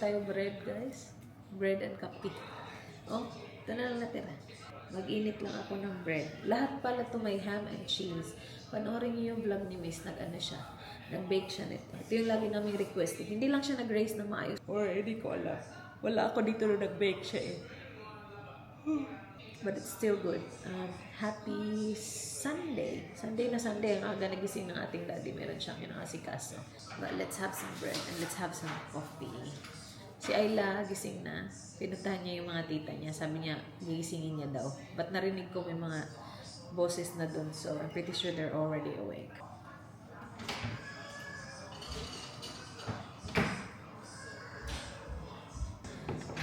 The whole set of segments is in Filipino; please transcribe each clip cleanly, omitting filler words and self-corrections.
tayo bread, guys. Bread and kape. Oh, ito na lang natira. Mag-init lang ako ng bread. Lahat pala to may ham and cheese. Panoorin niyo yung vlog ni Miss. Nag-ano siya. Nag-bake siya nito. Ito yung lagi naming requested. Hindi lang siya nag-raise na maayos. Or hindi ko alam. Wala ako dito nung nag-bake siya eh. But it's still good. Happy Sunday. Sunday na Sunday. Ang aga nagising ng ating daddy. Meron siyang inasikaso. But let's have some bread and let's have some coffee. Si Ayla, gising na. Pinuntahan niya yung mga tita niya. Sabi niya, gigisingin niya daw. But narinig ko may mga boses na dun. So, I'm pretty sure they're already awake.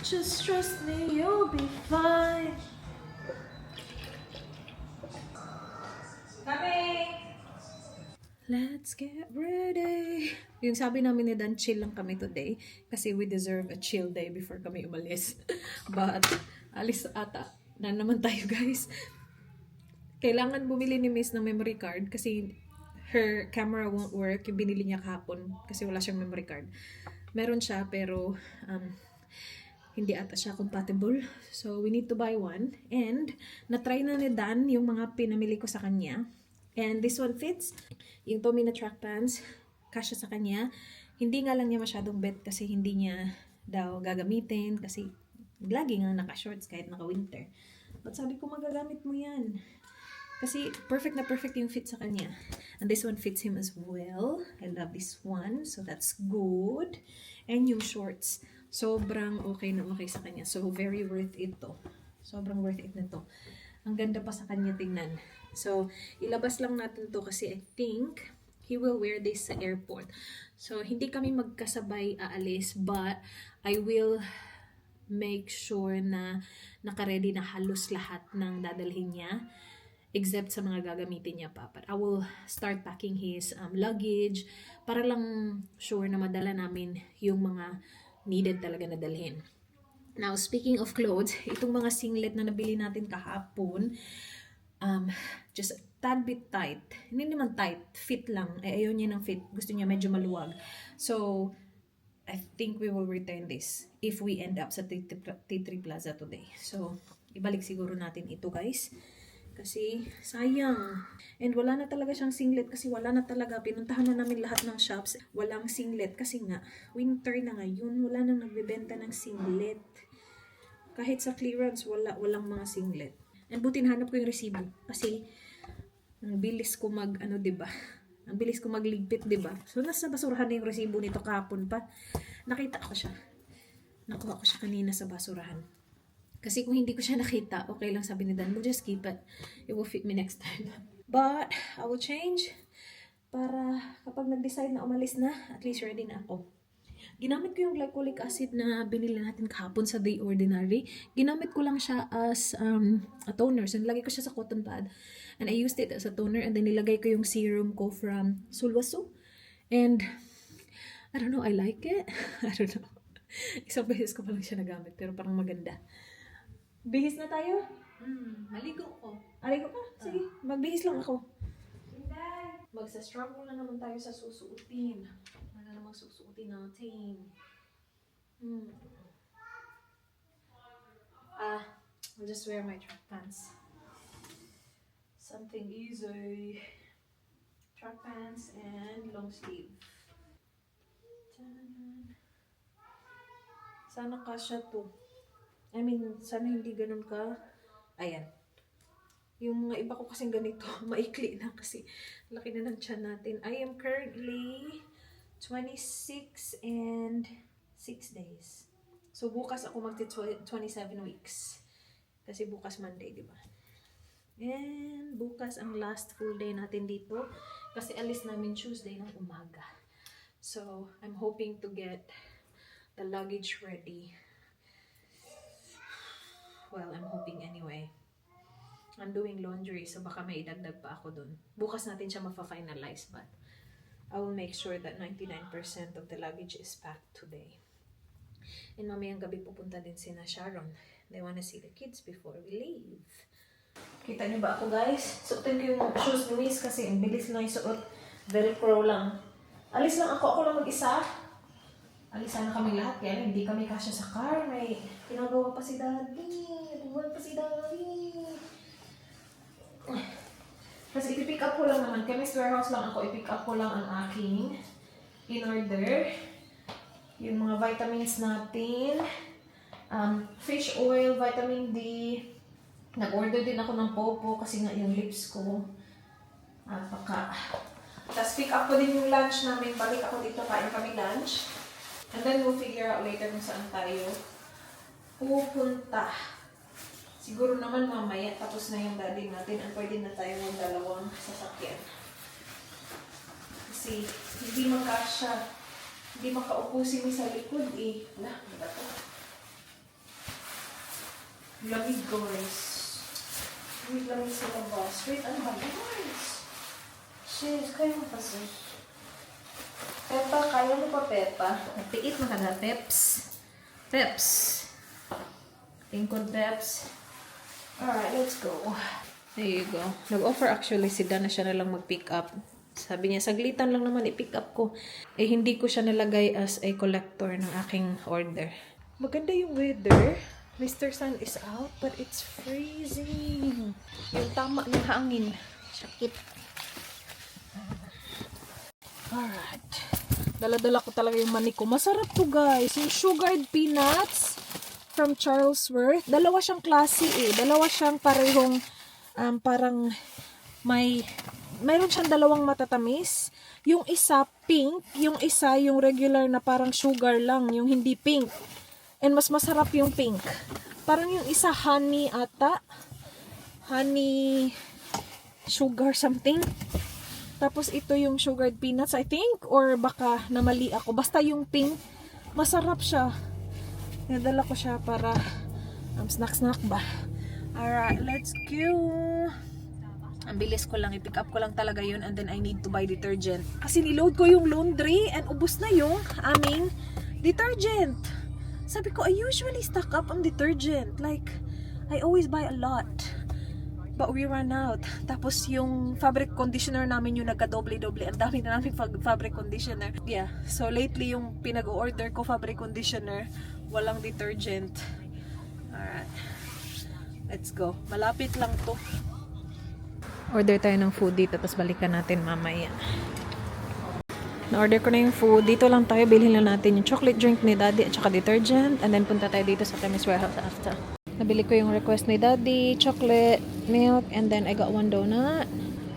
Just trust me, you'll be fine. Let's get ready. Yung sabi namin ni Dan, chill lang kami today. Kasi we deserve a chill day before kami umalis. But, alis ata na naman tayo, guys. Kailangan bumili ni Miss ng memory card kasi her camera won't work. Yung binili niya kahapon kasi wala siyang memory card. Meron siya pero hindi ata siya compatible. So, we need to buy one. And, na-try na ni Dan yung mga pinamili ko sa kanya. And this one fits. Yung Tommy na track pants, kasya sa kanya. Hindi nga lang niya masyadong bet kasi hindi niya daw gagamitin kasi lagi nga naka-shorts kahit naka-winter. But sabi ko, magagamit mo yan. Kasi perfect na perfect yung fit sa kanya. And this one fits him as well. I love this one. So that's good. And yung shorts, sobrang okay na okay sa kanya. So very worth it to. Sobrang worth it na to. Ang ganda pa sa kanya tingnan. So, ilabas lang natin to kasi I think he will wear this sa airport. So, hindi kami magkasabay aalis but I will make sure na naka-ready na halos lahat ng dadalhin niya except sa mga gagamitin niya pa. But I will start packing his luggage para lang sure na madala namin yung mga needed talaga na dalhin. Now, speaking of clothes, itong mga singlet na nabili natin kahapon, just a tad bit tight. Hindi naman tight, fit lang. Ayaw niya ng fit. Gusto niya medyo maluwag. So, I think we will return this if we end up sa T3 Plaza today. So, ibalik siguro natin ito, guys. Kasi, sayang. And wala na talaga siyang singlet kasi wala na talaga. Pinuntahan na namin lahat ng shops. Walang singlet kasi nga, winter na ngayon. Wala nang nagbebenta ng singlet. Kahit sa clearance, walang mga singlet. And buti nahanap ko yung resibo. Kasi, ang bilis ko diba? Ang bilis ko magligpit, diba? So, nasa basurahan na yung resibo nito kahapon pa. Nakita ko siya. Nakuha ko siya kanina sa basurahan. Kasi kung hindi ko siya nakita, okay lang sabi ni Dan, we'll just keep it. It will fit me next time. But, I will change para kapag nag-decide na umalis na, at least ready na ako. Ginamit ko yung glycolic acid na binili natin kahapon sa The Ordinary. Ginamit ko lang siya as a toner. So, nilagay ko siya sa cotton pad. And I used it as a toner. And then, nilagay ko yung serum ko from Sulwaso. And, I don't know, I like it. I don't know. Isang beses ko pa lang siya nagamit. Pero parang maganda. Bihis na tayo? Maligo ko. Aligo ka? Sige, magbihis lang ako. Magsa-struggle na naman tayo sa susuotin. Ano namang susuotin natin? I'll just wear my track pants. Something easy. Track pants and long sleeve. Sana kasya to. I mean, sana hindi ganun ka. Ayan. Yung mga iba ko kasing ganito, maikli na kasi laki na ng tiyan natin. I am currently 26 and 6 days. So, bukas ako magti-27 weeks. Kasi bukas Monday, di ba? And bukas ang last full day natin dito. Kasi alis namin Tuesday ng umaga. So, I'm hoping to get the luggage ready. Well, I'm hoping anyway. I'm doing laundry, so baka may idagdag pa ako dun. Bukas natin siya mafa-finalize, but I will make sure that 99% of the luggage is packed today. And mamayang gabi pupunta din si Sharon. They wanna see the kids before we leave. Kita niyo ba ako, guys? Suotin ko yung shoes ni Miss kasi ang bilis lang yung suot. Velcro lang. Alis lang ako lang mag-isa. Alis sana kami lahat, kaya hindi kami kasya sa car. May ginagawa pa si Daddy. Nagbuwan pa si Daddy. Tapos ipipick up ko lang naman. Chemist warehouse lang ako. I-pick up ko lang ang aking in-order. Yung mga vitamins natin. Fish oil, vitamin D. Nag-order din ako ng Popo kasi nga yung lips ko. Tapos pick up ko din yung lunch namin. Balik ako dito, kain kami lunch. And then we'll figure out later kung saan tayo pupunta. Siguro naman mamaya, tapos na yung daddy natin at pwede na tayo ng dalawang sasakyan. Kasi hindi makasya, hindi makaupo si Miss sa likod eh. Wala, ano ba ito? Lamig guys. Lamig sa labas. Wait, ano ba guys? Sis, kaya mo pa sis. Pepa, kaya mo pa Pepa? Nagpiit mo ka na, Peps. Peps. Tingkod Peps. Alright, let's go. There you go. Nag-offer actually si Dan na siya na lang mag-pick up. Sabi niya, saglitan lang naman i-pick up ko. Eh, hindi ko siya nalagay as a collector ng aking order. Maganda yung weather. Mr. Sun is out, but it's freezing. Yung tama ng hangin. Sakit. Alright. Dala-dala ko talaga yung mani ko. Masarap to guys. Yung sugared peanuts from Charlesworth. Dalawa siyang klase eh. Dalawa siyang parehong parang mayroon siyang dalawang matatamis. Yung isa pink, yung isa yung regular na parang sugar lang, yung hindi pink. And mas masarap yung pink. Parang yung isa honey ata. Honey sugar something. Tapos ito yung sugared peanuts, I think. Or baka namali ako. Basta yung pink, masarap siya. Nadala ko siya para snack-snack ba. Alright, let's go. Ang bilis ko lang. I-pick up ko lang talaga yun. And then I need to buy detergent. Kasi niload ko yung laundry and ubos na yung aming detergent. Sabi ko, I usually stock up on detergent. Like, I always buy a lot. But we ran out. Tapos yung fabric conditioner namin yung nagka-doble-doble. Ang dami na namin fabric conditioner. Yeah. So lately yung pinag-order ko fabric conditioner, walang detergent. Alright. Let's go. Malapit lang to. Order tayo ng food dito, tapos balikan natin mamaya. Na-order ko na yung food. Dito lang tayo, bilhin lang natin yung chocolate drink ni Daddy at saka detergent. And then punta tayo dito sa Chemist Warehouse after. Nabili ko yung request ni Daddy, chocolate, milk, and then I got one donut.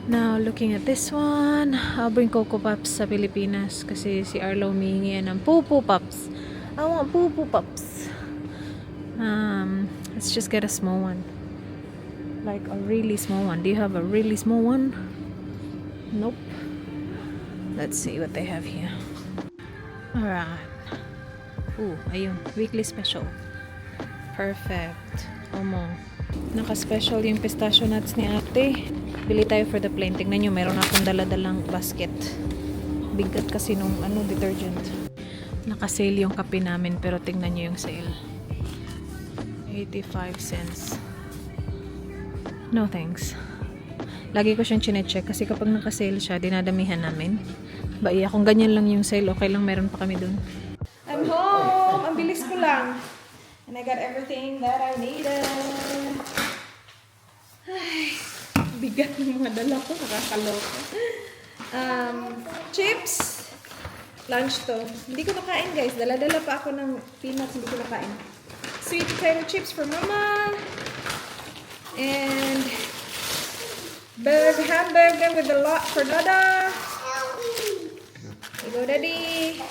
Now, looking at this one, I'll bring Coco Pops sa Pilipinas kasi si Arlo humingi ng Pupu Pops. I want Pupu Pops. Let's just get a small one. Like a really small one. Do you have a really small one? Nope. Let's see what they have here. Alright. Ooh, ayun. Weekly special. Perfect. Omo. Naka-special yung pistachio nuts ni ate. Bili tayo for the plain. Tingnan nyo, meron akong dala-dalang basket. Bigat kasi nung detergent. Naka-sale yung kape namin pero tingnan nyo yung sale. 85 cents. No thanks. Lagi ko siyang chinecheck kasi kapag naka-sale siya, dinadamihan namin. Kung ganyan lang yung sale, okay lang, meron pa kami dun. I'm home! Ang bilis ko lang. And I got everything that I needed. Ay, bigat ng mga dala ko. Nakakaloka. Chips. Lunch to. Hindi ko nakain guys. Dala-dala pa ako ng peanuts. Hindi ko nakain. Sweet potato chips for mama. And hamburger with a lot for Dada. Here you go, Daddy.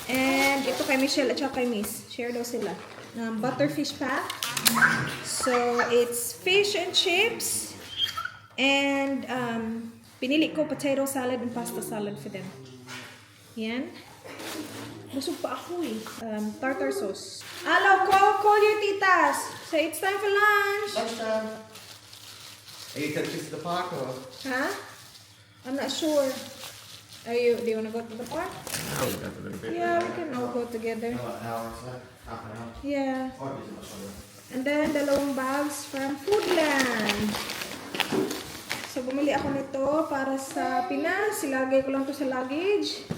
And ito kay Michelle at saka kay Miss. Share daw sila. Butterfish pack. So, it's fish and chips. And, pinili ko potato salad and pasta salad for them. Yan. Busog pa ako eh. Tartar sauce. Hello, call your titas. Say it's time for lunch. Lunchtime. Are you taking us to the park or? Huh? I'm not sure. Do you want to go to the park? No, we've got a little bit. Yeah, we can all go together. About an hour or so. Half an hour. Yeah. Or is it much longer? And then, dalawang bags from Foodland. So, bumili ako nito para sa Pinas. Silagay ko lang to sa luggage.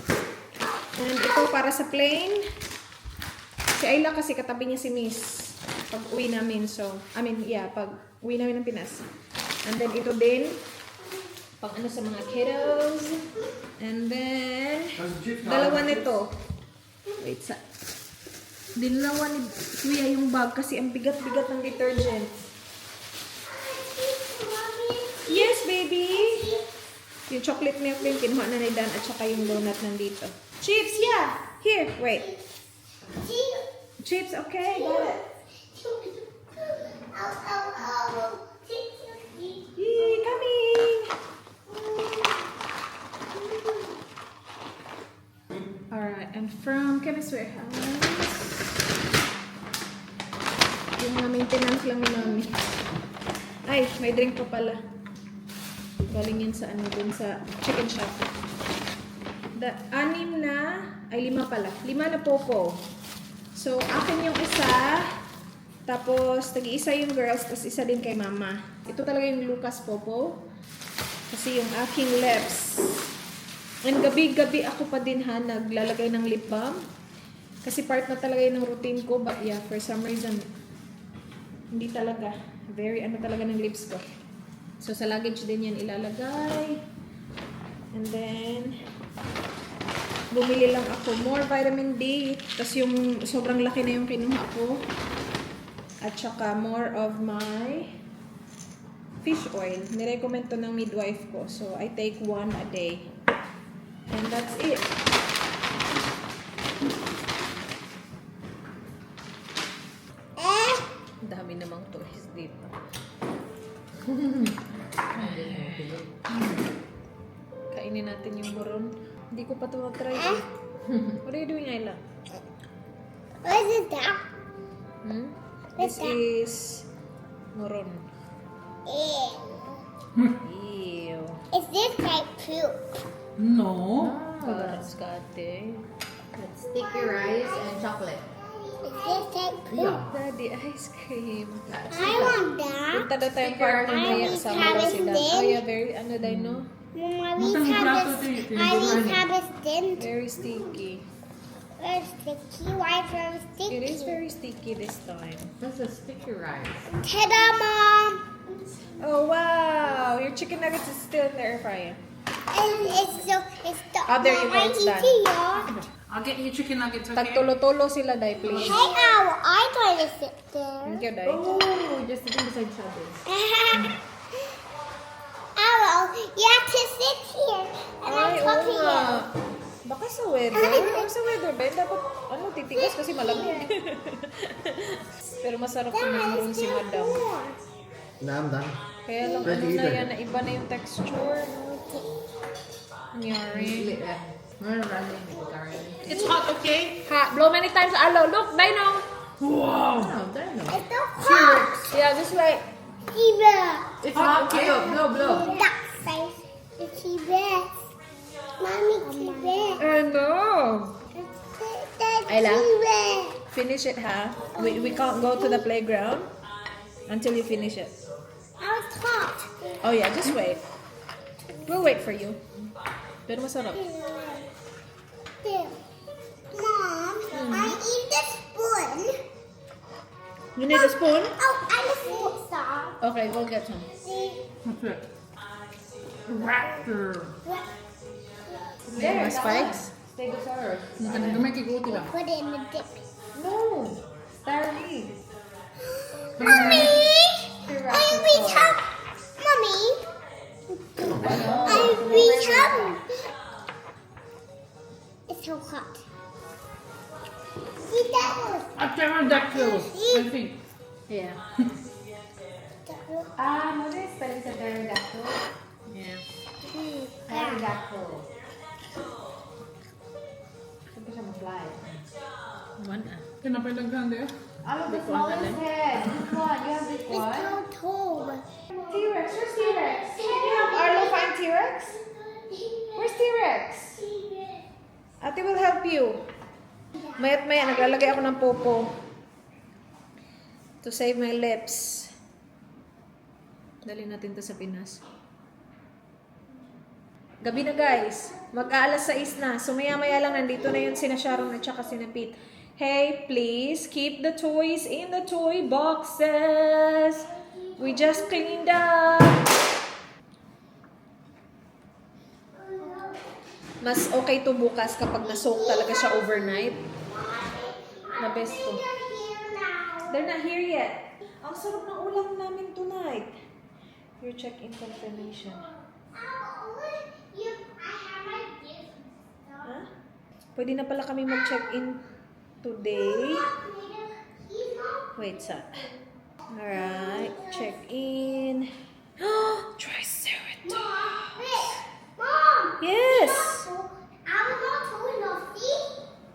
And ito para sa plain. Si Ayla kasi katabi niya si Miss pag uwi namin. So, pag uwi namin ng Pinas. And then ito din, pang ano sa mga kiddos. And then, dalawa nito. Wait, dalawa ni Kuya yung bag kasi ang bigat-bigat ng detergent. Yes, baby! Yung chocolate milk din, kinuha na ni Dan at saka yung donut nandito. Chips, yeah! Here, wait. Chips, okay, got it. Yee, coming! Alright, and from Chemist Warehouse, yung mga maintenance lang ni Mami. Ay, may drink pa pala. Galing yan sa dun sa chicken shop. Lima pala. 5 na popo. So, akin yung isa. Tapos, tag-iisa yung girls. Tapos, isa din kay mama. Ito talaga yung Lucas popo. Kasi yung aking lips. And gabi-gabi ako pa din naglalagay ng lip balm. Kasi part na talaga yun ng routine ko. But yeah, for some reason, hindi talaga. Very talaga ng lips ko. So, sa luggage din yan ilalagay. And then, bumili lang ako more vitamin D. Tapos yung sobrang laki na yung kinuha ko. At saka more of my fish oil. Nirecommend to ng midwife ko. So, I take 1 a day. And that's it. Dami namang toys dito. Kainin natin yung moron. Hindi ko pa ito mag-try. What are you doing, Ayla? What is that? This is moron. Ew. Ew. Is this like poop? No. That's got it. That's sticky rice and chocolate. Is this like poop? Yeah. Daddy, ice cream. I want that. Punta daw tayong park mamaya. Sama daw sila. Oh yeah, very, dahil no? Mama, Butang we have plato this. to you. I have a stint. Very sticky. Very sticky. Why very sticky? It is very sticky this time. That's a sticky rice. Ta-da, Mom! Oh wow! Your chicken nuggets is still in the air fryer. And it's the There you go, it's done. I'll get you chicken nuggets, okay? Tagtolo-tolo sila, Day, please. Hey, Owl, I try to sit there. Thank you, Day. Oh, just sitting beside each other. Owl, you have to sit here. And I'm Ay, oo talking nga. you. Baka sa weather. Sa weather, Ben. Dapat, titigas kasi malamig. Pero masarap kumaroon si Madam. Now I'm done. Kaya lang, Ready na either. yan, na iba na yung texture. Nyari. We're running with the curry. It's hot, okay? Ha, blow many times. Alo, look, Dino. Wow! Oh, there you go. It's so hot. Yeah, just like, Eva. It's hot, okay? Blow. Duck face. It's Eva. Mommy, Eva. I know. That's Ayla? Eva. Finish it, ha? We can't go to the playground until you finish it. I was hot. Oh yeah, just wait. We'll wait for you. Pero masarap. Here. Mom, I eat the spoon. You need a spoon? Oh, I'm a spoon star. Okay, go get some. That's it. Raptor. There, spikes? Stegosaurus. Gamay kiguti lang. Put it in the dip. No. Starry. Mommy! I reach up. Mommy! I reach up. It's so hot. See that one? Pterodactyls, I think. Yeah. What is spelling sa pterodactyl? Yeah. Pterodactyl. Saan siya mag-fly? One Kinapilaghan there. All of the smallest head. Which one? You have this It's one? so tall. T-Rex, where's T-Rex? Can you help Arlo find T-Rex? Where's T-Rex? Ate will help you. Mayat maya, naglalagay ako ng popo. To save my lips. Dali natin to sa Pinas. Gabi na guys. Mag-aalas 6 na. So maya-maya lang nandito na yun sina Sharon at saka sina Pete. Hey, please keep the toys in the toy boxes. We just cleaned up. Mas okay to bukas kapag na-soak talaga siya overnight. The best to. They're not here yet. Ang sarap ng ulam namin tonight. Your check-in confirmation. Huh? Pwede na pala kami mag-check-in today. Wait, sa. Alright, check-in. Triceratops. Mom! Yes! I'm not tall enough. See?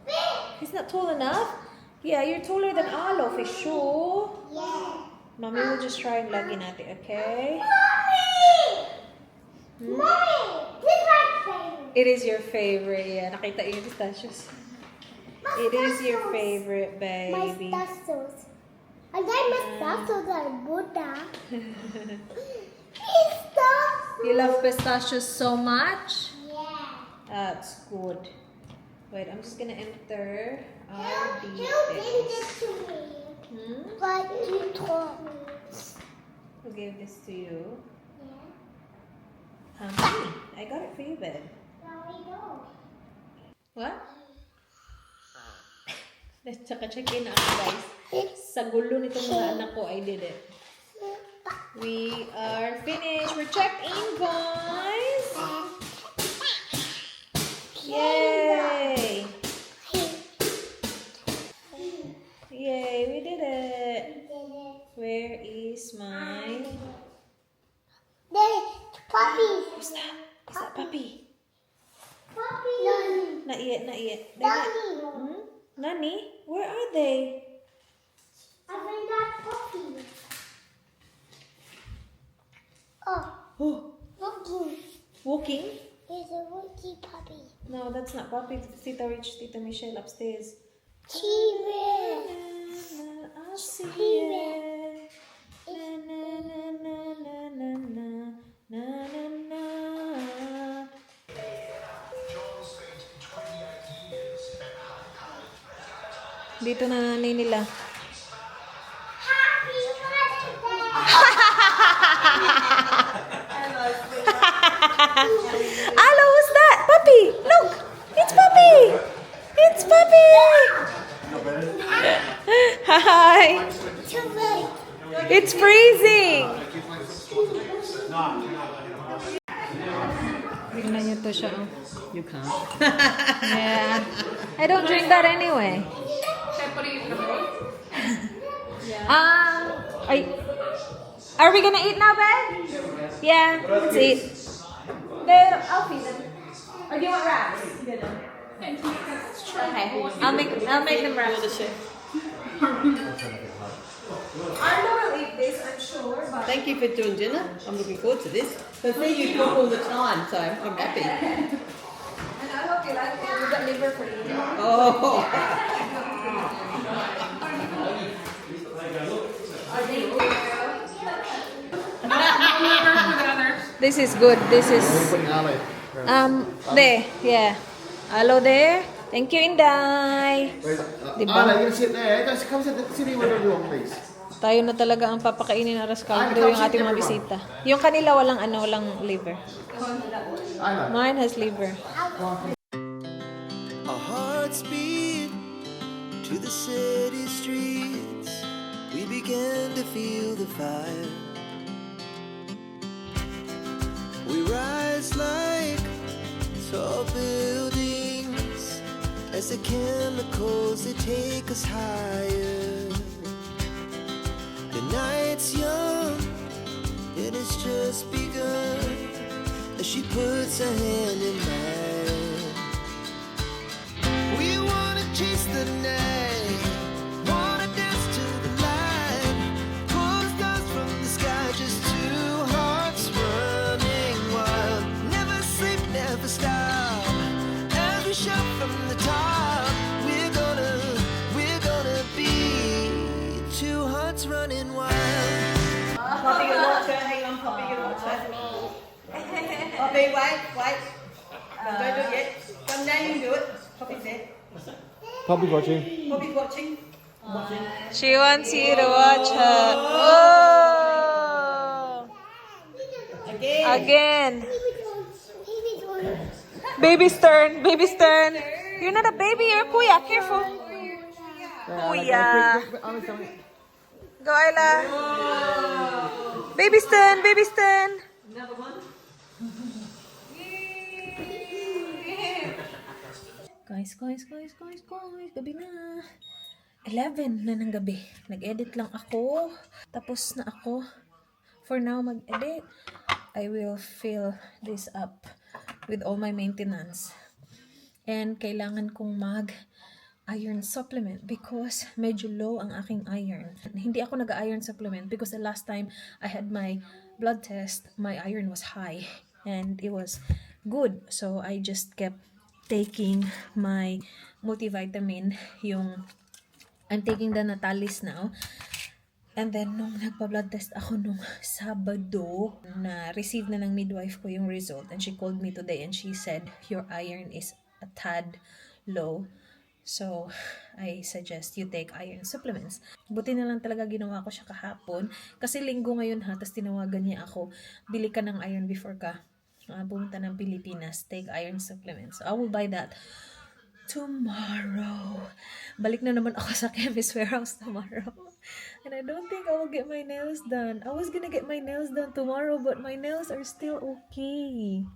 Big! He's not tall enough? Yeah, you're taller than Alo, for sure. Yeah. Mommy will just try and lagi natin, okay? Mommy! Mommy! This is my favorite. It is your favorite. Yeah, nakita yung pistachios. It is your favorite, baby. Mustachios. I like mustachios like Buddha. Pistachios. You love pistachios so much? Yeah. That's good. Wait, I'm just gonna enter our Who gave details. this to me? Hmm? But you told me. Who gave this to you? Yeah. Me. I got it for you, babe. Now we don't. What? Let's check-in na ako, guys. Sa gulo nitong mga anak ko, I did it. We are finished. We're checked in, guys. Yay! Yay, we did it. Where is my... There's puppies. Who's that? Is that puppy? Puppy. Nani. Not yet, not yet. Nani. Hmm? Nani? Where are they? I think that puppy. Oh, Oh, walking. walking? There's a walkie puppy. No, that's not puppy. It's Tita Rich, Tita Michelle upstairs. T-Rex. I'll see it. Na na na na na na na na na na. Dito na nanay nila. Happy Mother's Hello, who's that? Puppy! Look! It's Puppy! It's Puppy! Hi! Day. It's freezing! Tingnan niyo to siya. Oh. You can't. Yeah. I don't drink that anyway. Are we gonna eat now, babe? Yeah, let's eat. Babe, I'll feed them. Or do you want wraps? Okay, I'll make them wraps. I will eat this, I'm sure, but Thank you for doing dinner. I'm looking forward to this. I see you cook all the time, so I'm happy. and I hope you like it. We got liver for you. Oh, This is good. This is there, yeah. Hello there. Thank you, Inday. Diba? Anna, you're gonna sit there. Just come sit wherever you want, please. Tayo na talaga ang papakainin ng Rascaldo, yung ating mga bisita. Yung kanila walang liver. Anna. Mine has liver. Our hearts beat to the city streets. We began to feel the fire. We rise like tall buildings as the chemicals they take us higher. The night's young, it has just begun as she puts her hand in mine. We wanna chase the night, wanna dance to the light, pull the stars from the sky, just two hearts running wild. Never sleep, never stop, as we shout from the top. We're gonna be two hearts running wild. Poppy, your water. Hang on, Poppy, your water. Poppy, wait. Don't do it yet. Come down, you do it. Poppy's there. Poppy watching. Poppy's watching. She wants you to watch her. Oh! Again. Baby's turn. Baby's turn. You're not a baby. You're a kuya. Careful. Kuya. Go, Ayla. Baby's turn. Baby's turn. Another one. Guys. Gabi na. 11 na ng gabi. Nag-edit lang ako. Tapos na ako. For now, mag-edit. I will fill this up with all my maintenance. And kailangan kong mag-iron supplement because medyo low ang aking iron. Hindi ako nag-iron supplement because the last time I had my blood test, my iron was high. And it was good. So I just kept taking my multivitamin, I'm taking the Natalis now. And then, nung nagpa-blood test ako nung Sabado, na-receive na ng midwife ko yung result. And she called me today and she said, your iron is a tad low. So, I suggest you take iron supplements. Buti na lang talaga ginawa ko siya kahapon. Kasi linggo ngayon ha, tapos tinawagan niya ako, bili ka ng iron before ka pumunta ng Pilipinas. Take iron supplements. So, I will buy that tomorrow. Balik na naman ako sa Chemist Warehouse tomorrow. And I don't think I will get my nails done. I was gonna get my nails done tomorrow, but my nails are still okay.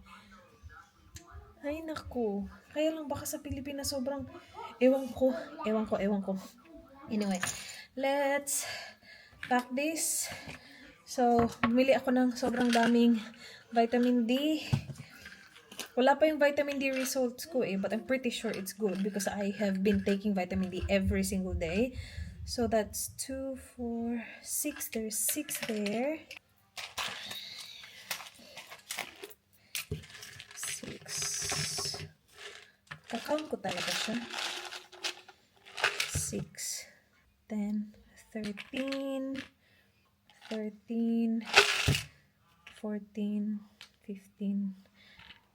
Ay, naku. Kaya lang baka sa Pilipinas sobrang ewan ko. Anyway, let's pack this. So, bumili ako ng sobrang daming vitamin D. Wala pa yung vitamin D results ko but I'm pretty sure it's good because I have been taking vitamin D every single day. So that's 2, 4, 6. There's 6 there. 6. Kakount ko talaga siya. 6, 10, 13, 14, 15,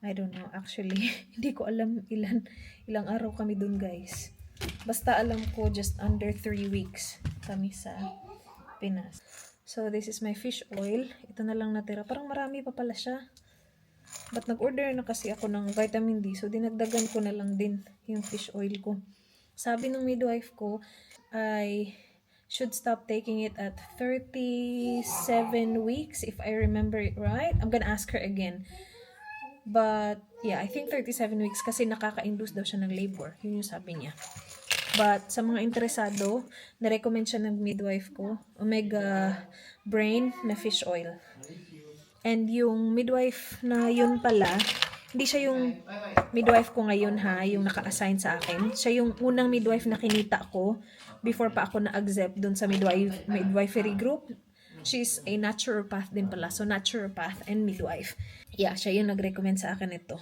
I don't know, actually. Hindi ko alam ilang araw kami dun, guys. Basta alam ko, just under 3 weeks kami sa Pinas. So, this is my fish oil. Ito na lang natira. Parang marami pa pala siya. But nag-order na kasi ako ng vitamin D. So, dinagdagan ko na lang din yung fish oil ko. Sabi ng midwife ko, I should stop taking it at 37 weeks, if I remember it right. I'm gonna ask her again. But, yeah, I think 37 weeks kasi nakaka-induce daw siya ng labor. Yun yung sabi niya. But, sa mga interesado, na-recommend siya ng midwife ko, Omega Brain na fish oil. And yung midwife na yun pala, hindi siya yung midwife ko ngayon ha, yung naka-assign sa akin. Siya yung unang midwife na kinita ko before pa ako na-accept dun sa midwifery group. She's a naturopath din pala. So, naturopath and midwife. Yeah, siya yung nag-recommend sa akin ito.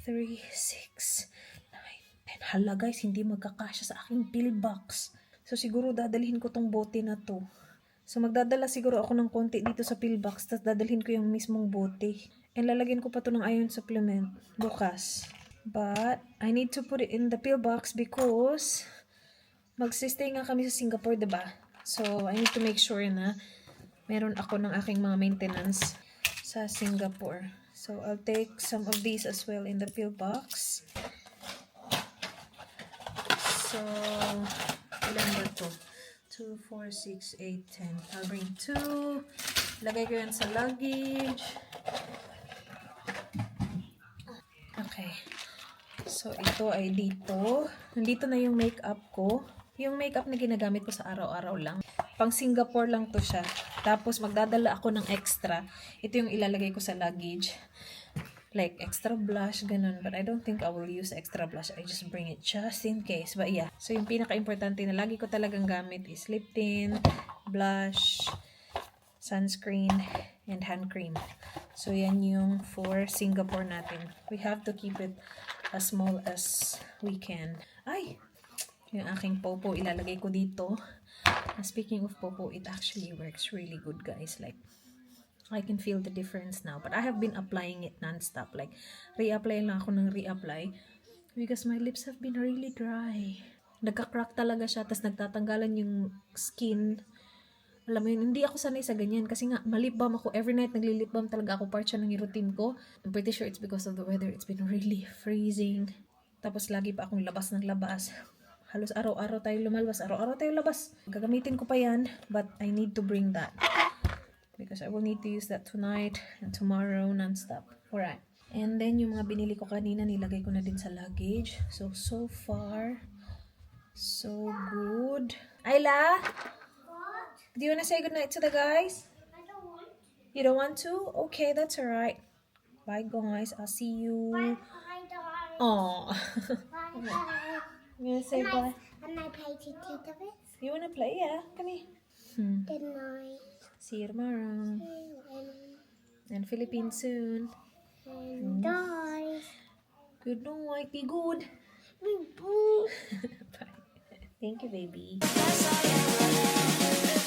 3, 6, 9, 10. Hala guys, hindi magkakasya sa aking pill box. So, siguro dadalhin ko tong bote na to. So, magdadala siguro ako ng konti dito sa pill box. Tapos, dadalhin ko yung mismong bote. And lalagyan ko pa to ng iron supplement bukas. But, I need to put it in the pill box because magsistay nga kami sa Singapore, diba? So, I need to make sure na meron ako ng aking mga maintenance sa Singapore. So, I'll take some of these as well in the pill box. So, ilan ba ito? 2, 4, 6, 8, 10. I'll bring 2. Lagay ko yan sa luggage. Okay. So, ito ay dito. Nandito na yung makeup ko. Yung makeup na ginagamit ko sa araw-araw lang. Pang Singapore lang to siya. Tapos magdadala ako ng extra. Ito yung ilalagay ko sa luggage. Like extra blush, ganun. But I don't think I will use extra blush. I just bring it just in case. But yeah. So yung pinaka-importante na lagi ko talagang gamit is lip tint, blush, sunscreen, and hand cream. So yan yung for Singapore natin. We have to keep it as small as we can. Ay! Yung aking popo, ilalagay ko dito. Speaking of popo, it actually works really good, guys. Like, I can feel the difference now. But I have been applying it non-stop. Like, reapply lang ako ng reapply. Because my lips have been really dry. Nagka-crack talaga siya. Tapos nagtatanggalan yung skin. Alam mo yun, hindi ako sanay sa ganyan. Kasi nga, malip balm ako. Every night, nagli-lip balm talaga ako. Part siya ng routine ko. I'm pretty sure it's because of the weather. It's been really freezing. Tapos lagi pa akong labas ng labas. Halos araw-araw tayo lumalabas. Araw-araw tayo labas. Gagamitin ko pa yan. But I need to bring that. Because I will need to use that tonight and tomorrow non-stop. Alright. And then, yung mga binili ko kanina, nilagay ko na din sa luggage. So far, so good. Ayla? Do you want to say goodnight to the guys? I don't want to. You don't want to? Okay, that's alright. Bye, guys. I'll see you. Bye, guys. Aww. Bye, guys. You want to say bye? And I play to Tita You want to play? Yeah. Come here. Good night. See you tomorrow. And Philippines soon. And guys. Good night. Be good. Boo. Bye. Thank you, baby. Yes, I am.